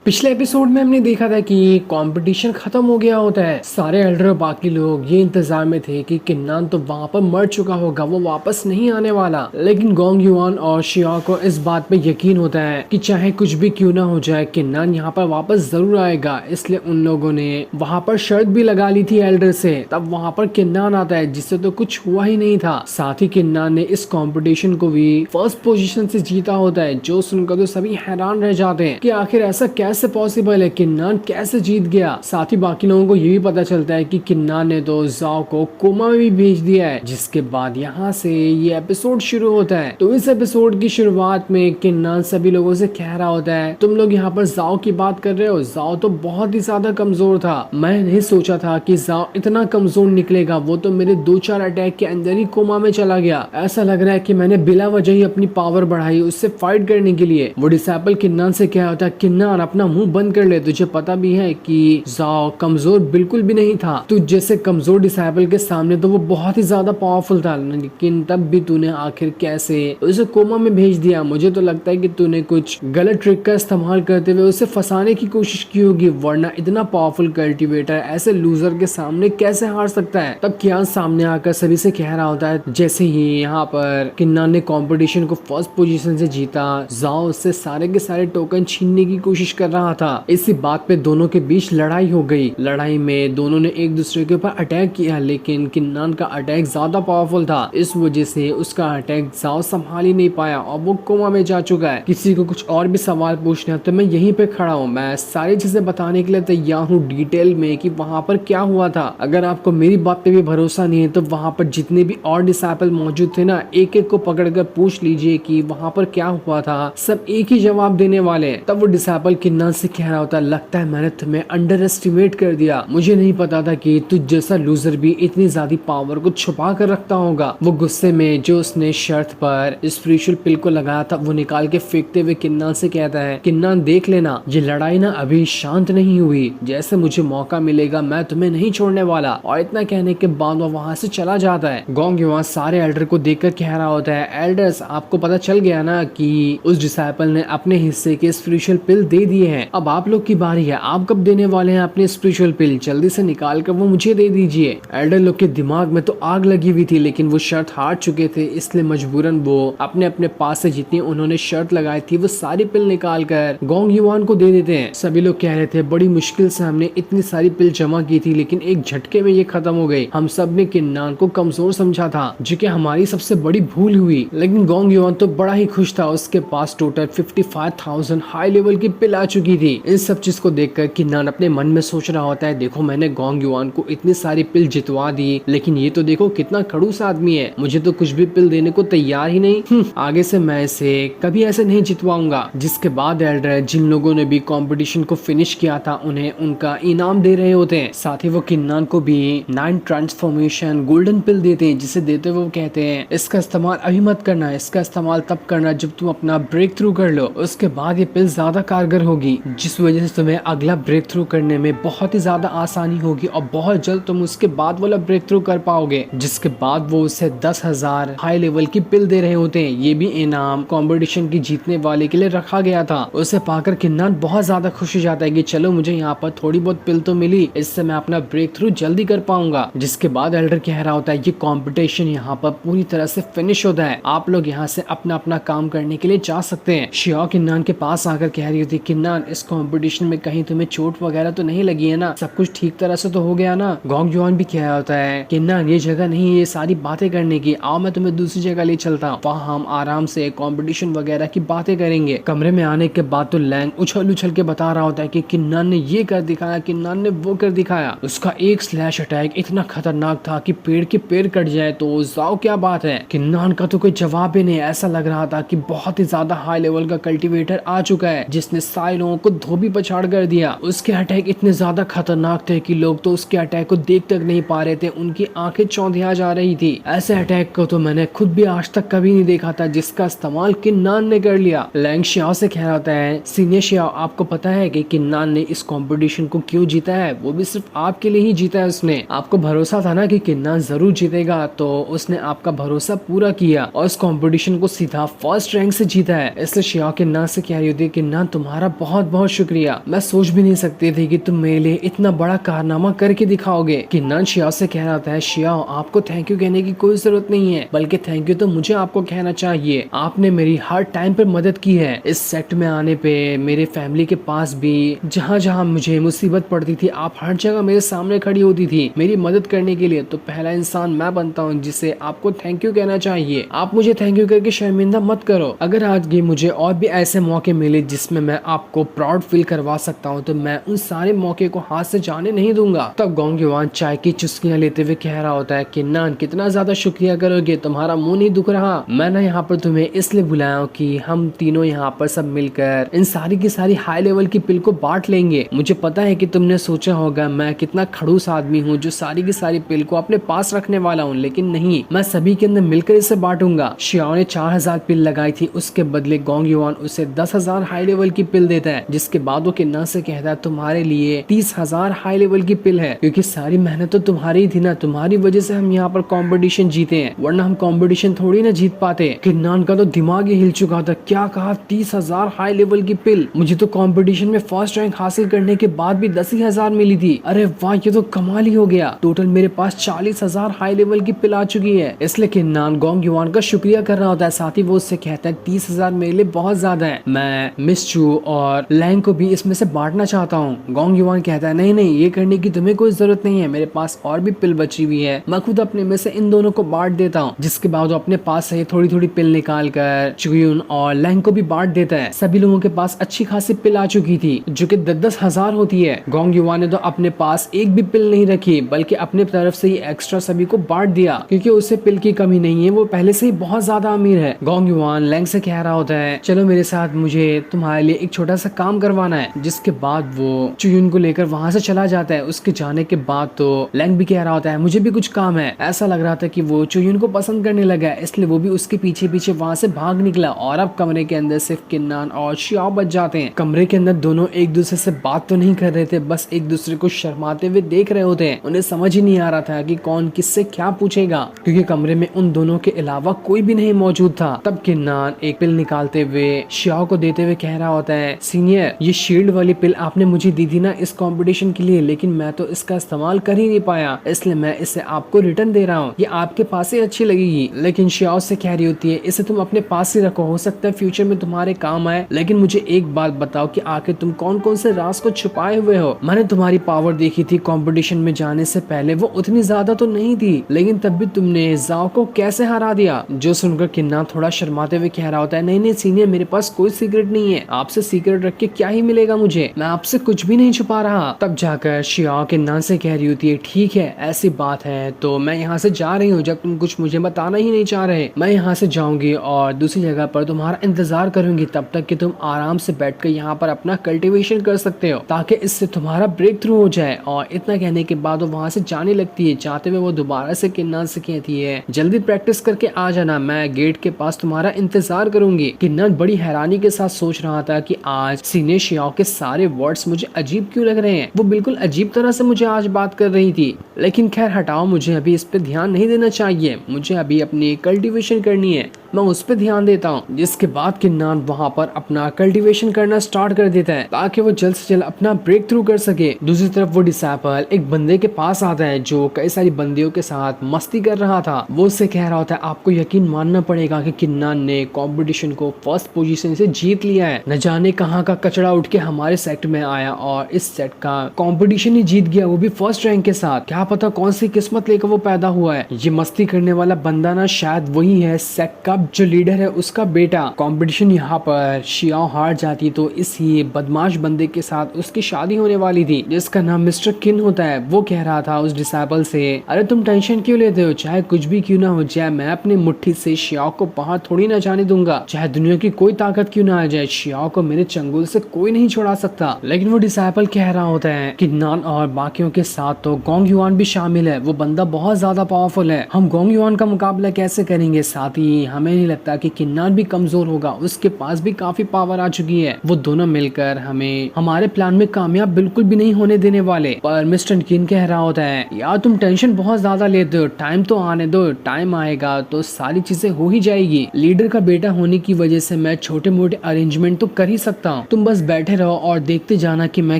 पिछले एपिसोड में हमने देखा था कि कंपटीशन खत्म हो गया होता है। सारे एल्डर और बाकी लोग ये इंतजार में थे कि किन्नान तो वहां पर मर चुका होगा, वो वापस नहीं आने वाला। लेकिन गोंग युआन और शिया को इस बात पे यकीन होता है कि चाहे कुछ भी क्यों ना हो जाए, किन्नान यहाँ पर वापस जरूर आएगा। इसलिए उन लोगों ने वहाँ पर शर्त भी लगा ली थी एल्डर से। तब वहाँ पर किन्नान आता है जिससे तो कुछ हुआ ही नहीं था। साथ ही किन्नान ने इस कॉम्पिटिशन को भी फर्स्ट पोजिशन से जीता होता है, जो सुनकर तो सभी हैरान रह जाते हैं कि आखिर ऐसा कैसे पॉसिबल है, किन्नान कैसे जीत गया। साथ ही बाकी लोगों को ये भी पता चलता है कि किन्नान ने तो जाओ को कोमा में भी भेज दिया है। जिसके बाद यहाँ से ये एपिसोड शुरू होता है। तो इस एपिसोड की शुरुआत में किन्नान सभी लोगों से कह रहा होता है, तुम लोग यहाँ पर जाओ की बात कर रहे हो, जाओ तो बहुत ही ज्यादा कमजोर था। मैं नहीं सोचा था कि जाओ इतना कमजोर निकलेगा, वो तो मेरे 2-4 अटैक के अंदर ही कोमा में चला गया। ऐसा लग रहा है कि मैंने बिला वजह ही अपनी पावर बढ़ाई उससे फाइट करने के लिए। वो डिसाइपल किन्नान से कह होता है, किन्नान अपना मुंह बंद कर ले, तुझे पता भी है कि जाओ कमजोर बिल्कुल भी नहीं था। तू जैसे कमजोर डिसाइपल के सामने तो वो बहुत ही ज्यादा पावरफुल था, लेकिन तब भी तूने आखिर कैसे उसे कोमा में भेज दिया। मुझे तो लगता है कि तूने कुछ गलत ट्रिक का इस्तेमाल करते हुए उसे फंसाने की कोशिश की होगी, वरना इतना पावरफुल कल्टीवेटर ऐसे लूजर के सामने कैसे हार सकता है। तब कियान सामने आकर सभी से कह रहा होता है, जैसे ही यहाँ पर किन्नान ने कंपटीशन को फर्स्ट पोजीशन से जीता, जाओ उससे सारे के सारे टोकन छीनने की कोशिश कर रहा था। इसी बात पे दोनों के बीच लड़ाई हो गई। लड़ाई में दोनों ने एक दूसरे के ऊपर अटैक किया, लेकिन किन्नान का अटैक ज्यादा पावरफुल था। इस वजह से उसका अटैक जाओ संभाल ही नहीं पाया और वो कोमा में जा चुका है। किसी को कुछ और भी सवाल पूछना है तो मैं यहीं पे खड़ा हूँ, मैं सारी चीजें बताने के लिए तैयार हूँ डिटेल में कि वहाँ पर क्या हुआ था। अगर आपको मेरी बात पे भी भरोसा नहीं है तो वहाँ पर जितने भी और डिसाइपल मौजूद थे ना, एक एक को पकड़ कर पूछ लीजिए कि वहाँ पर क्या हुआ था। सब एक ही जवाब देने वाले हैं। तब वो डिसाइपल किन्नान से कह रहा होता है, लगता है मैंने तुम्हें अंडर एस्टिमेट कर दिया। मुझे नहीं पता था कि तुझ जैसा लूजर भी इतनी ज्यादा पावर को छुपा कर रखता होगा। वो गुस्से में जो उसने शर्त पर स्पिरिचुअल पिल को लगाया था वो निकाल के फेंकते हुए किन्नान से कहता है, किन्नान देख लेना, ये लड़ाई ना अभी शांत नहीं हुई, जैसे मुझे मौका मिलेगा मैं तुम्हें नहीं छोड़ने वाला। और इतना कहने के बाद वो वहाँ से चला जाता है। गोंग युआन सारे एल्डर को देखकर कह रहा होता है, एल्डर्स आपको पता चल गया ना कि उस डिसाइपल ने अपने हिस्से के स्पिरिचुअल पिल दे दिए हैं। अब आप लोग की बारी है, आप कब देने वाले हैं अपने स्पिरिचुअल पिल? जल्दी से निकाल कर वो मुझे दे दीजिए। एल्डर लोग के दिमाग में तो आग लगी हुई थी, लेकिन वो शर्त हार चुके थे, इसलिए मजबूरन वो अपने अपने पास से जितनी उन्होंने शर्त लगाई थी वो सारी पिल निकाल कर गोंग युआन को दे देते हैं। सभी लोग कह रहे थे, बड़ी मुश्किल से हमने इतनी सारी पिल जमा की थी, लेकिन एक झटके में ये खत्म हो गई। हम सब ने किन्नान को कमजोर समझा था, जो कि हमारी सबसे बड़ी भूल हुई। लेकिन गोंग युआन तो बड़ा ही खुश था, उसके पास टोटल 55,000 हाई लेवल की पिल आ चुकी थी। इन सब चीज को देखकर किन्नान अपने मन में सोच रहा होता है, देखो मैंने गोंग युआन को इतनी सारी पिल जितवा दी, लेकिन ये तो देखो कितना खड़ूस आदमी है, मुझे तो कुछ भी पिल देने को तैयार ही नहीं। आगे से मैं इसे कभी ऐसे नहीं जितवाऊंगा। जिसके बाद एल्डर जिन लोगों ने भी कंपटीशन को फिनिश किया था उन्हें उनका इनाम दे रहे होते हैं। साथ ही वो किन्नान को भी 9 ट्रांसफॉर्मेशन गोल्डन पिल देते हैं, जिसे देते हुए वो कहते हैं, इसका इस्तेमाल अभी मत करना, इसका इस्तेमाल तब करना जब तुम अपना ब्रेक थ्रू कर लो, उसके बाद ये पिल ज्यादा कारगर होगी, जिस वजह से तुम्हें अगला ब्रेक थ्रू करने में बहुत ही ज्यादा आसानी होगी और बहुत जल्द तुम उसके बाद वाला ब्रेक थ्रू कर पाओगे। जिसके बाद वो उसे 10,000 हाई लेवल की पिल दे रहे होते हैं। ये भी इनाम कंपटीशन की जीतने वाले के लिए रखा गया था। उसे पाकर किन्नान बहुत ज्यादा खुश हो जाता है कि चलो मुझे यहाँ पर थोड़ी बहुत पिल तो मिली, इससे मैं अपना ब्रेक थ्रू जल्दी कर पाऊंगा। जिसके बाद एल्डर कह रहा होता है, ये कंपटीशन यहाँ पर पूरी तरह से फिनिश होता है, आप लोग यहाँ से अपना अपना काम करने के लिए जा सकते हैं। शिया किन्नान के पास आकर कह रही होती, किन्नान इस कंपटीशन में कहीं तुम्हें चोट वगैरह तो नहीं लगी है ना, सब कुछ ठीक तरह से तो हो गया ना? गोंग युआन भी कह रहा होता है, किन्नान ये जगह नहीं है ये सारी बातें करने की, आओ मैं तुम्हें दूसरी जगह ले चलता हूँ, वहाँ हम आराम से कंपटीशन वगैरह की बातें करेंगे। कमरे में आने के बाद तो लैंग उछल उछल के बता रहा होता है कि किन्नान ने ये कर दिखाया, किन्नान ने वो कर दिखाया, उसका एक स्लैश अटैक इतना खतरनाक था कि पेड़ के पेड़ कट जाए, तो जाओ क्या बात है। किन्नान का तो कोई जवाब ही नहीं, ऐसा लग रहा था कि बहुत ही ज्यादा हाई लेवल का कल्टीवेटर आ चुका है, जिसने सारे लोगों को धोबी पछाड़ कर दिया। उसके अटैक इतने ज्यादा खतरनाक थे कि लोग तो उसके अटैक को देख तक नहीं पा रहे थे, उनकी आंखें चौंधिया जा रही थी। ऐसे अटैक को तो मैंने खुद भी आज तक कभी नहीं देखा था, जिसका इस्तेमाल किन्नान ने कर लिया। लैंग शियाओ से कह रहा है, सीनियर शियाओ आपको पता है कि किन्नान ने इस कंपटीशन को क्यों जीता है? वो भी सिर्फ आपके लिए ही जीता है उसने। आपको भरोसा था ना कि किन्नान जरूर जीतेगा, तो उसने आपका भरोसा पूरा किया और इस कंपटीशन को सीधा फर्स्ट रैंक से जीता है। इसलिए शियाओ किन्नान से कह रही होती है, किन्नान तुम्हारा बहुत बहुत बहुत शुक्रिया। मैं सोच भी नहीं सकती थी कि तुम मेरे लिए इतना बड़ा कारनामा करके दिखाओगे। किन्नान शियाओ से कह रहा था, शियाओ आपको थैंक यू कहने की कोई जरूरत नहीं है, बल्कि थैंक यू तो मुझे आपको कहना चाहिए। आपने मेरी हर टाइम पे मदद की है। इस सेट में आने पे मेरे फैमिली के पास भी जहाँ जहाँ मुझे मुसीबत पड़ती थी आप हर जगह मेरे सामने खड़ी होती थी मेरी मदद करने के लिए। तो पहला इंसान मैं बनता हूँ जिसे आपको थैंक यू कहना चाहिए। आप मुझे थैंक यू करके शर्मिंदा मत करो। अगर आज भी मुझे और भी ऐसे मौके मिले जिसमें मैं आपको प्राउड फील करवा सकता हूँ तो मैं उन सारे मौके को हाथ से जाने नहीं दूंगा। तब गोंग युआन चाय की चुस्कियां लेते हुए कह रहा होता है, किन्नान कितना ज्यादा शुक्रिया करोगे, तुम्हारा मुंह नहीं दुख रहा। मैं ना यहाँ पर तुम्हें इसलिए बुलाया हूँ कि हम तीनों यहाँ पर सब मिलकर इन सारी की सारी हाई लेवल की पिल को बांट लेंगे। मुझे पता है कि तुमने सोचा होगा मैं कितना खड़ूस आदमी हूँ जो सारी की सारी पिल को अपने पास रखने वाला हूँ, लेकिन नहीं, मैं सभी के अंदर मिलकर इसे बांटूंगा। शियाओ ने 4000 पिल लगाई थी, उसके बदले गोंग युआन उसे 10,000 हाई लेवल की पिल देता है, जिसके बाद वो किन्ना से कहता है तुम्हारे लिए 30,000 हाई लेवल की पिल है, क्योंकि सारी मेहनत तो तुम्हारी थी ना, तुम्हारी वजह से हम यहाँ पर कंपटीशन जीते हैं, वरना हम कंपटीशन थोड़ी ना जीत पाते। किन्नान का तो दिमाग ही हिल चुका था। क्या कहा 30,000 हाई लेवल की पिल? मुझे तो कंपटीशन में फर्स्ट रैंक हासिल करने के बाद भी 10,000 मिली थी। अरे वाह, ये तो कमाल ही हो गया। टोटल मेरे पास 40,000 हाई लेवल की पिल आ चुकी है। इसलिए किन्नान गोंग युआन का शुक्रिया कर रहा होता है। साथ ही वो उससे कहता है 30,000 मेरे लिए बहुत ज्यादा है, मैं मिस चू और लैंग को भी इसमें से बांटना चाहता हूँ। गोंग युआन कहता है नहीं नहीं, ये करने की तुम्हें कोई जरूरत नहीं है, मेरे पास और भी पिल बची हुई है, मैं खुद अपने में से इन दोनों को बांट देता हूँ। जिसके बाद वो अपने पास से थोड़ी थोड़ी पिल निकाल कर चुयुन और लैंग को भी बांट देता है। सभी लोगों के पास अच्छी खासी पिल आ चुकी थी, जो कि 10,000 होती है। गोंग युआन ने तो अपने पास एक भी पिल नहीं रखी, बल्कि अपने तरफ से ही एक्स्ट्रा सभी को बांट दिया, क्योंकि उसे पिल की कमी नहीं है, वो पहले से ही बहुत ज्यादा अमीर है। गोंग युआन लैंग से कह रहा होता है चलो मेरे साथ, मुझे तुम्हारे लिए एक छोटा सा काम करवाना है। जिसके बाद वो चुयुन को लेकर वहां से चला जाता है। उसके जाने के बाद तो लैंग भी कह रहा होता है मुझे भी कुछ काम है। ऐसा लग रहा था कि वो चुयुन को पसंद करने लगा, इसलिए वो भी उसके पीछे पीछे वहां से भाग निकला। और अब कमरे के अंदर सिर्फ किन्नान और शियाओ बच जाते हैं। कमरे के अंदर दोनों एक दूसरे से बात तो नहीं कर रहे थे, बस एक दूसरे को शर्माते हुए देख रहे होते हैं। उन्हें समझ ही नहीं आ रहा था कि कौन किससे क्या पूछेगा, क्योंकि कमरे में उन दोनों के अलावा कोई भी नहीं मौजूद था। तब किन्नान एक पिल निकालते हुए शियाओ को देते हुए कह रहा होता है सीनियर, ये शील्ड वाली पिल आपने मुझे दी थी ना इस कंपटीशन के लिए, लेकिन मैं तो इसका इस्तेमाल कर ही नहीं पाया, इसलिए मैं इसे आपको रिटर्न दे रहा हूँ। ये आपके पास ही अच्छी लगेगी। लेकिन शियाओ से कह रही होती है इसे तुम अपने पास ही रखो, हो सकता है फ्यूचर में तुम्हारे काम आए। लेकिन मुझे एक बात बताओ कि आखिर तुम कौन कौन से राज को छुपाए हुए हो? मैंने तुम्हारी पावर देखी थी कंपटीशन में जाने से पहले, वो उतनी ज्यादा तो नहीं थी, लेकिन तब भी तुमने जाओ को कैसे हरा दिया? जो सुनकर किन्ना थोड़ा शर्माते हुए कह रहा होता है नहीं नहीं सीनियर, मेरे पास कोई सीक्रेट नहीं है, आपसे सीक्रेट रख के क्या ही मिलेगा मुझे, मैं आपसे कुछ भी नहीं छुपा रहा। तब जाकर शियाओ किन्ना से कह रही होती है ठीक है, ऐसी बात है तो मैं यहाँ से जा रही हूँ, जब तुम कुछ मुझे बताना ही नहीं चाह रहे। मैं यहाँ से जाऊंगी और दूसरी जगह पर तुम्हारा इंतजार करूंगी, तब तक कि तुम आराम से बैठकर यहाँ पर अपना कल्टीवेशन कर सकते हो, ताकि इससे तुम्हारा ब्रेक थ्रू हो जाए। और इतना कहने के बाद वो वहाँ से जाने लगती है। जाते हुए वो दोबारा से किन्ना से कहती है जल्दी प्रैक्टिस करके आ जाना, मैं गेट के पास तुम्हारा इंतजार करूंगी। किन्ना बड़ी हैरानी के साथ सोच रहा था कि आज सीनियर शियाओ के सारे वर्ड्स मुझे अजीब क्यों लग रहे हैं, वो बिल्कुल अजीब तरह से मुझे आज बात कर रही थी। लेकिन खैर हटाओ, मुझे अभी इस पे ध्यान नहीं देना चाहिए, मुझे अभी अपनी कल्टीवेशन करनी है, मैं उस पे ध्यान देता हूँ। जिसके बाद किन्नान वहाँ पर अपना कल्टीवेशन करना स्टार्ट कर देता है, ताकि वो जल्द से जल्द अपना ब्रेक थ्रू कर सके। दूसरी तरफ वो डिसाइपल एक बंदे के पास आता है जो कई सारी बंदियों के साथ मस्ती कर रहा था। वो उससे कह रहा होता है आपको यकीन मानना पड़ेगा कि किन्नान ने कंपटीशन को फर्स्ट पोजीशन से जीत लिया है। न जाने कहाँ का कचड़ा उठ के हमारे सेट में आया और इस सेट का कंपटीशन ही जीत गया, वो भी फर्स्ट रैंक के साथ। क्या पता कौन सी किस्मत लेकर वो पैदा हुआ है। ये मस्ती करने वाला बंदा ना शायद वही है सेट का जो लीडर है, उसका बेटा। कंपटीशन यहाँ पर शियाओ हार जाती तो इसी बदमाश बंदे के साथ उसकी शादी होने वाली थी, जिसका नाम मिस्टर किन होता है। वो कह रहा था उस डिसाइपल से अरे तुम टेंशन क्यों लेते हो, चाहे कुछ भी क्यों ना हो जाए, मैं अपनी मुट्ठी से शियाओ को बाहर थोड़ी ना जाने दूंगा, चाहे दुनिया की कोई ताकत क्यों ना आ जाए, शियाओ को मेरे चंगुल से कोई नहीं छुड़ा सकता। लेकिन वो डिसाइपल कह रहा होता है किन्नान और बाकियों के साथ तो गोंग युआन भी शामिल है, वो बंदा बहुत ज्यादा पावरफुल है, हम गोंग युआन का मुकाबला कैसे करेंगे, साथ ही हमें हमें नहीं लगता कि किन्नान भी कमजोर होगा, उसके पास भी काफी पावर आ चुकी है। वो दोनों मिलकर हमें हमारे प्लान में कामयाब बिल्कुल भी नहीं होने देने वाले। पर मिस्टर किन कह रहा होता है, यार तुम टेंशन बहुत ज्यादा लेते हो, टाइम तो आने दो, टाइम आएगा तो सारी चीजें हो ही जाएगी। लीडर का बेटा होने की वजह से मैं छोटे मोटे अरेंजमेंट तो कर ही सकता हूँ, तुम बस बैठे रहो और देखते जाना कि मैं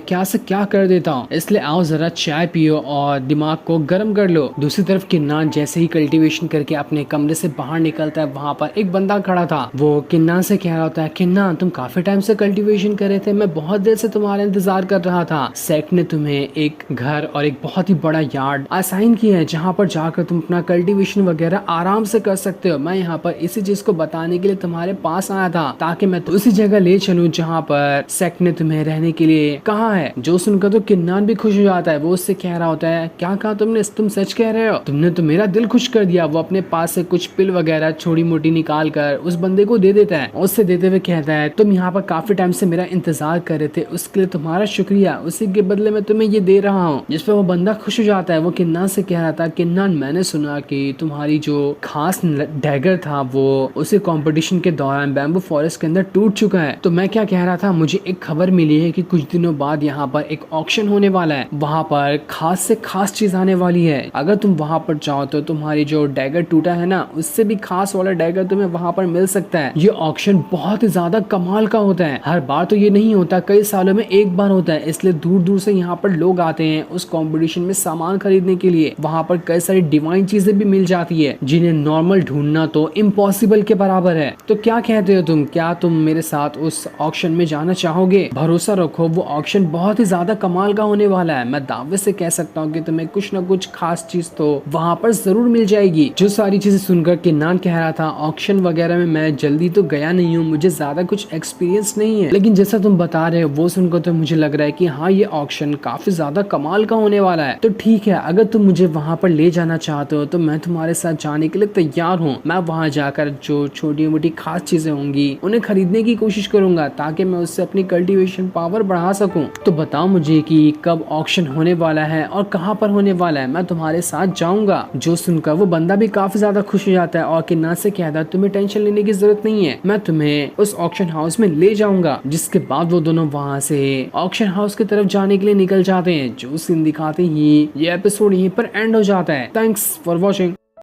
क्या से क्या कर देता हूँ। इसलिए आओ जरा चाय पियो और दिमाग को गर्म कर लो। दूसरी तरफ किन्नान जैसे ही कल्टीवेशन करके अपने कमरे से बाहर निकलता है, वहाँ पर एक बंदा खड़ा था। वो किन्नान से कह रहा होता है, किन्नान तुम काफी टाइम से कल्टीवेशन कर रहे थे, मैं बहुत देर से तुम्हारा इंतजार कर रहा था। सेक्ट ने तुम्हें एक घर और एक बहुत ही बड़ा यार्ड असाइन किया है जहाँ पर जाकर तुम अपना कल्टीवेशन वगैरह आराम से कर सकते हो। मैं यहाँ पर इसी चीज को बताने के लिए तुम्हारे पास आया था ताकि मैं उसी जगह ले चलूं जहाँ पर सेक्ट ने तुम्हें रहने के लिए कहा है। जो सुनकर तो किन्नान भी खुश हो जाता है। वो उससे कह रहा होता है, क्या कहा तुमने, तुम सच कह रहे हो, तुमने तो मेरा दिल खुश कर दिया। वो अपने पास से कुछ पिल वगैरह छोटी मोटी निकाल कर उस बंदे को दे देता है। उससे देते हुए कहता है, तुम यहाँ पर काफी टाइम से मेरा इंतजार कर रहे थे, उसके लिए तुम्हारा शुक्रिया, उसी के बदले में तुम्हें ये दे रहा हूँ। जिस पे वो बंदा खुश हो जाता है। वो किन्नान से कह रहा था, किन्नान मैंने सुना कि तुम्हारी जो खास डैगर था वो उसी कंपटीशन के दौरान बैम्बू फॉरेस्ट के अंदर टूट चुका है। तो मैं क्या कह रहा था, मुझे एक खबर मिली है कि कुछ दिनों बाद यहाँ पर एक ऑक्शन होने वाला है, वहाँ पर खास से खास चीज आने वाली है। अगर तुम वहाँ पर जाओ तो तुम्हारी जो डैगर टूटा है ना, उससे भी खास वाला डैगर तुम्हें वहाँ पर मिल सकता है। ये ऑक्शन बहुत ही ज्यादा कमाल का होता है, हर बार तो ये नहीं होता, कई सालों में एक बार होता है। इसलिए दूर दूर से यहाँ पर लोग आते हैं उस कंपटीशन में सामान खरीदने के लिए। वहाँ पर कई सारी डिवाइन चीजें भी मिल जाती है जिन्हें नॉर्मल ढूंढना तो इम्पॉसिबल के बराबर है। तो क्या कहते हो तुम, क्या तुम मेरे साथ उस ऑक्शन में जाना चाहोगे? भरोसा रखो वो ऑक्शन बहुत ही ज्यादा कमाल का होने वाला है। मैं दावे से कह सकता हूँ कि तुम्हें कुछ न कुछ खास चीज तो वहाँ पर जरूर मिल जाएगी। जो सारी चीजें सुनकर किन्नान कह रहा था, ऑक्शन वगैरह में मैं जल्दी तो गया नहीं हूँ, मुझे ज्यादा कुछ एक्सपीरियंस नहीं है, लेकिन जैसा तुम बता रहे हो वो सुनकर तो मुझे लग रहा है कि हाँ ये ऑक्शन काफी ज्यादा कमाल का होने वाला है। तो ठीक है, अगर तुम मुझे वहाँ पर ले जाना चाहते हो तो मैं तुम्हारे साथ जाने के लिए तैयार हूँ। मैं वहाँ जाकर जो छोटी मोटी खास चीजें होंगी उन्हें खरीदने की कोशिश करूंगा ताकि मैं उससे अपनी कल्टीवेशन पावर बढ़ा सकूं। तो बताओ मुझे कि कब ऑक्शन होने वाला है और कहाँ पर होने वाला है, मैं तुम्हारे साथ जाऊंगा। जो सुनकर वो बंदा भी काफी ज्यादा खुश हो जाता है और किन्नान से कहता है, तुम्हें टेंशन लेने की जरूरत नहीं है, मैं तुम्हें उस ऑक्शन हाउस में ले जाऊंगा। जिसके बाद वो दोनों वहाँ से ऑक्शन हाउस की तरफ जाने के लिए निकल जाते हैं। जो सीन दिखाते ही ये एपिसोड यहीं पर एंड हो जाता है। Thanks for watching.